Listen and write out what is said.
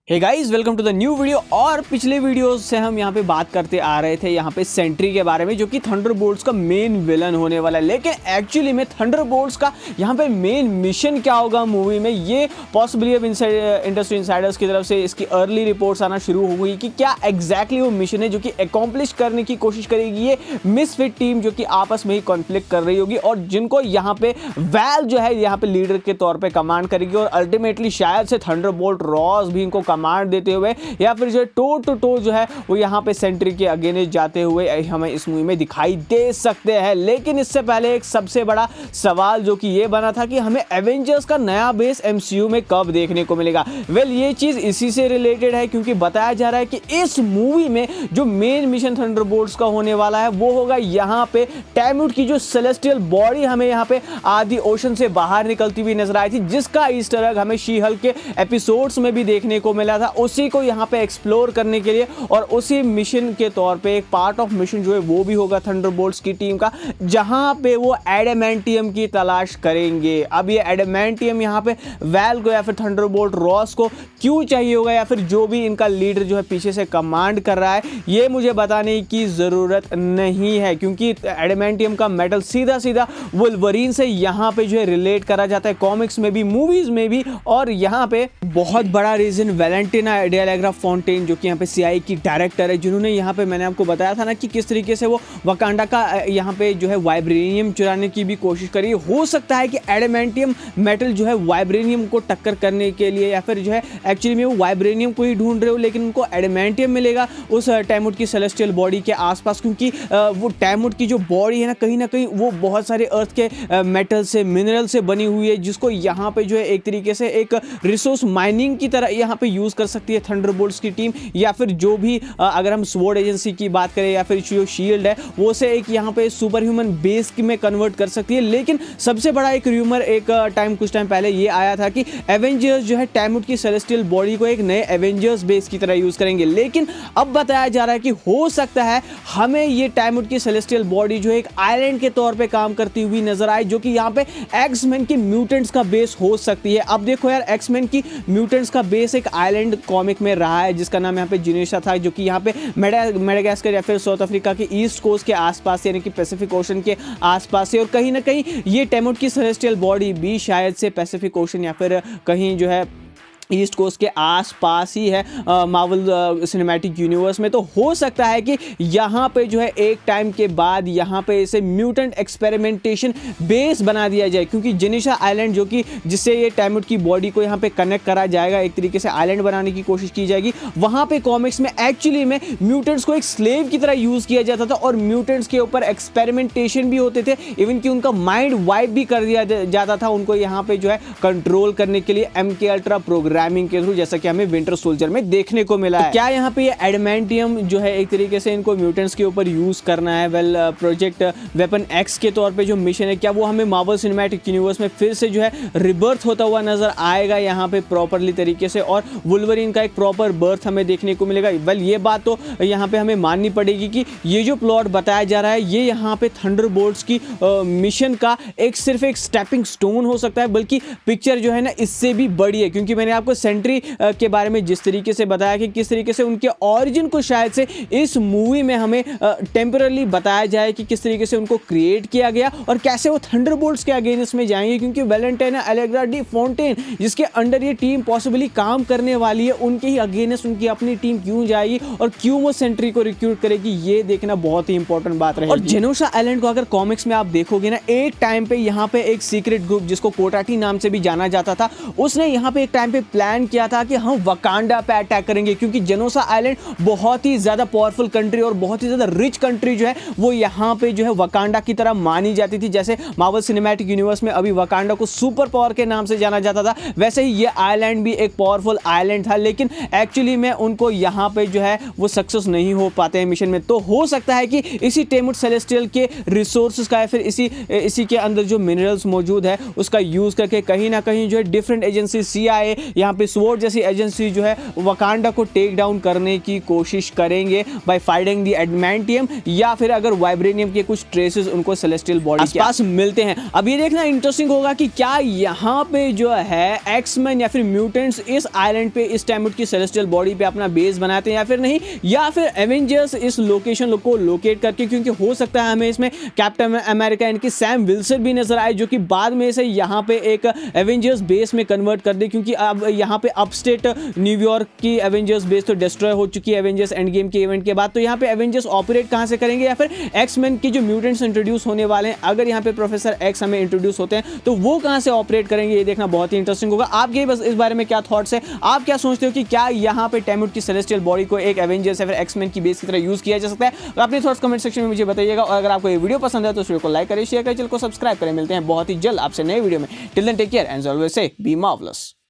Hey guys, welcome to the new video. और पिछले videos से हम यहाँ पे बात करते आ रहे थे यहाँ पे सेंट्री के बारे में, जो कि थंडरबोल्ट्स का मेन विलन होने वाला है। लेकिन एक्चुअली में थंडरबोल्ट्स का यहाँ पे मेन मिशन क्या होगा मूवी में, ये पॉसिबली अब इंडस्ट्री इनसाइडर्स की तरफ से इसकी अर्ली रिपोर्ट्स आना शुरू हो गई कि क्या एग्जैक्टली वो मिशन है जो कि अकॉम्प्लिश करने की कोशिश करेगी ये मिसफिट टीम, जो कि आपस में ही कॉन्फ्लिक्ट कर रही होगी और जिनको यहाँ पे वैल जो है यहाँ पे लीडर के तौर पर कमांड करेगी और अल्टीमेटली शायद से थंडरबोल्ट रॉस भी इनको कमांड देते हुए या फिर जो टो टू टो जो है वो यहाँ पे सेंट्री के अगेंस्ट जाते हुए हमें इस मूवी में दिखाई दे सकते हैं। लेकिन इससे पहले एक सबसे बड़ा सवाल जो कि ये बना था कि हमें एवेंजर्स का नया बेस एमसीयू में कब देखने को मिलेगा। वेल, ये चीज इसी से रिलेटेड है क्योंकि बताया जा रहा है कि इस मूवी में जो मेन मिशन थंडरबोल्ट्स का होने वाला है वो होगा यहाँ पे टैम्यूट की जो सेलेस्टियल बॉडी हमें यहाँ पे आदि ओशन से बाहर निकलती हुई नजर आई थी, जिसका ईस्टर एग हमें शी हल्क के एपिसोड्स में भी देखने को मिला था। उसी को यहाँ पे एक्सप्लोर करने के लिए और उसी मिशन के तौर पे एक पार्ट ऑफ मिशन जो है वो भी होगा थंडरबोल्ट्स की टीम का, जहां पे वो एडामेंटियम की तलाश करेंगे। अब ये एडामेंटियम यहाँ पे वैल को या फिर थंडरबोल्ट रॉस को क्यों चाहिए होगा या फिर जो भी इनका लीडर जो है पीछे से कमांड कर रहा है, ये मुझे बताने की जरूरत नहीं है क्योंकि एडामेंटियम का मेटल सीधा सीधा वुल्वरीन से यहाँ पे जो है रिलेट करा जाता है, कॉमिक्स में भी, मूवीज में भी। और यहाँ पे बहुत बड़ा reason Valentina de Allegra Fontaine, जो कि यहाँ पे सीआई की डायरेक्टर है, जिन्होंने यहाँ पे मैंने आपको बताया था ना कि किस तरीके से वो वकांडा का यहाँ पे जो है वाइब्रेनियम चुराने की भी कोशिश करी। हो सकता है कि एडामेंटियम मेटल जो है वाइब्रेनियम को टक्कर करने के लिए या फिर जो है एक्चुअली में वो वाइब्रेनियम को ही ढूंढ रहे हो, लेकिन उनको एडामेंटियम मिलेगा उस टैम्यूट की सेलेस्टियल बॉडी के आसपास, क्योंकि वो टैम्यूट की जो बॉडी है ना कहीं वो बहुत सारे अर्थ के मेटल से, मिनरल से बनी हुई है, जिसको यहाँ पे जो है एक तरीके से एक रिसोर्स माइनिंग की तरह यहाँ पे यूज कर सकती है थंडरबोल्ट्स की टीम। या फिर जो भी अगर हम स्वॉर्ड एजेंसी की बात करें या फिर जो शील्ड है वो से एक यहाँ पे सुपर ह्यूमन बेस में कन्वर्ट कर सकती है। लेकिन सबसे बड़ा एक र्यूमर कुछ टाइम पहले ये आया था कि एवेंजर्स जो है टैम्यूट की सेलेस्टियल बॉडी को एक नए एवेंजर्स बेस की तरह यूज करेंगे। लेकिन अब बताया जा रहा है कि हो सकता है हमें ये टैम्यूट की सेलेस्टियल बॉडी जो है एक आइलैंड के तौर पे काम करती हुई नजर आए, जो कि यहाँ पे एक्समैन की म्यूटेंट्स का बेस हो सकती है। अब देखो यार, एक्समैन की म्यूटेंट्स का बेस एक आइलैंड कॉमिक में रहा है जिसका नाम यहाँ पे जिनेशा था, जो कि यहाँ पे मेडागास्कर या फिर साउथ अफ्रीका के ईस्ट कोस्ट के आसपास यानी कि पैसिफिक ओशन के आसपास है। और कहीं ना कहीं ये टैम्यूट की सेलेस्टियल बॉडी भी शायद से पैसिफिक ओशन या फिर कहीं जो है ईस्ट कोस्ट के आसपास ही है मार्वल सिनेमैटिक यूनिवर्स में। तो हो सकता है कि यहाँ पे जो है एक टाइम के बाद यहाँ पे इसे म्यूटेंट एक्सपेरिमेंटेशन बेस बना दिया जाए, क्योंकि जेनिशा आइलैंड जो कि जिससे ये टैम्यूट की बॉडी को यहाँ पे कनेक्ट करा जाएगा, एक तरीके से आइलैंड बनाने की कोशिश की जाएगी। वहाँ पे कॉमिक्स में एक्चुअली में म्यूटेंट्स को एक स्लेव की तरह यूज किया जाता था और म्यूटेंट्स के ऊपर एक्सपेरिमेंटेशन भी होते थे, इवन कि उनका माइंड वाइप भी कर दिया जाता था उनको यहाँ पे जो है कंट्रोल करने के लिए MK अल्ट्रा प्रोग्रामिंग के थ्रू, जैसा कि हमें विंटर सोल्जर में देखने को मिला है। क्या यहाँ पे ये एडामेंटियम जो है एक तरीके से इनको म्यूटेंट्स के ऊपर यूज करना है? वेल, प्रोजेक्ट वेपन एक्स के तौर पे जो मिशन है, क्या वो हमें मार्वल सिनेमैटिक यूनिवर्स में फिर से जो है रिबर्थ होता हुआ नजर आएगा यहाँ पे प्रॉपरली तरीके से, और वुल्वरीन का एक प्रॉपर बर्थ हमें देखने को मिलेगा? वेल, ये बात तो यहाँ पे हमें माननी पड़ेगी कि ये जो प्लॉट बताया जा रहा है ये यहाँ पे थंडरबोल्ट्स की मिशन का सिर्फ एक स्टेपिंग स्टोन हो सकता है, बल्कि पिक्चर जो है ना इससे भी बड़ी है। क्योंकि मैंने आपको सेंट्री के बारे में जिस तरीके से बताया कि किस तरीके से उनके ओरिजिन को शायद से इस मूवी में हमें टेम्पररी बताया जाए कि किस तरीके से उनको क्रिएट किया गया और कैसे वो थंडरबोल्ट्स के अगेंस्ट में जाएंगे, क्योंकि वैलेंटाइना अलेग्रा डी फॉन्टेन जिसके अंडर ये टीम पॉसिबली काम करने वाली है, उनके ही अगेंस्ट उनकी अपनी टीम क्यों जाएगी और क्यों वो सेंट्री को रिक्रूट करेगी, ये देखना बहुत ही इंपॉर्टेंट बात रहेगी। और जेनोशा आइलैंड को अगर कॉमिक्स में आप देखोगे ना, एक टाइम पे यहाँ पे एक सीक्रेट ग्रुप जिसको कोटाटी नाम से भी जाना जाता था, उसने यहाँ पे एक टाइम पे प्लान किया था कि हम वकांडा पे अटैक करेंगे, क्योंकि जेनोशा आइलैंड बहुत ही ज्यादा पावरफुल कंट्री और बहुत ही ज्यादा रिच कंट्री जो है वो यहाँ पे जो है वकांडा की तरह मानी जाती थी। जैसे मार्वल सिनेमैटिक यूनिवर्स में अभी वकांडा को सुपर पावर के नाम से जाना जाता था, वैसे ही ये आइलैंड भी एक पावरफुल आइलैंड था, लेकिन एक्चुअली में उनको यहाँ पे जो है वो सक्सेस नहीं हो पाते हैं मिशन में। तो हो सकता है कि इसी टैम्यूट सेलेस्टियल के रिसोर्सेज का या फिर इसी के अंदर जो मिनरल्स मौजूद है उसका यूज करके कहीं ना कहीं जो है डिफरेंट एजेंसी CIA यहाँ पे स्वॉर्ड जैसी एजेंसी जो है वकांडा को टेक डाउन करने की कोशिश करेंगे बाय फाइटिंग द एडमेंटियम, या फिर अगर वाइब्रेनियम के कुछ ट्रेसेस उनको सेलेस्टियल बॉडी के पास मिलते हैं। अब ये देखना इंटरेस्टिंग होगा कि क्या यहाँ पे जो है एक्समैन या फिर म्यूटेंट्स इस आइलैंड पे इस टाइमउड की सेलेस्टियल बॉडी पे अपना बेस बनाते हैं या फिर नहीं, या फिर एवेंजर्स इस लोकेशन को लोकेट करके, क्योंकि हो सकता है हमें इसमें कैप्टन अमेरिका यानी कि सैम विल्सन भी नजर आए जो कि बाद में से यहाँ पे एक एवेंजर्स बेस में कन्वर्ट कर दे, क्योंकि अब यहाँ पे अपस्टेट न्यूयॉर्क की एवेंजर्स बेस तो डिस्ट्रॉय हो चुकी है एवेंजर्स एंड गेम के इवेंट के बाद। तो यहाँ पे एवेंजर्स ऑपरेट कहां से करेंगे, या फिर एक्समैन की जो म्यूटेंट्स इंट्रोड्यूस होने वाले हैं, अगर यहाँ पे प्रोफेसर एक्स हमें इंट्रोड्यूस होते हैं तो वो कहां से ऑपरेट करेंगे, ये देखना बहुत ही इंटरेस्टिंग होगा। आपके बस इस बारे में क्या थॉट्स है, आप क्या सोचते हो कि क्या यहाँ पे टाइमउड की सेलेस्टियल बॉडी को एक एवेंजर्स या फिर एक्समैन की बेस की तरह यूज किया जा सकता है? तो अपने थॉट्स कमेंट सेक्शन में मुझे बताइएगा, और अगर आपको ये वीडियो पसंद है तो इस वीडियो को लाइक करें, शेयर करें, चैनल को सब्सक्राइब करें। मिलते हैं बहुत ही जल्द आपसे नए वीडियो में। Till then take care and always say be marvellous.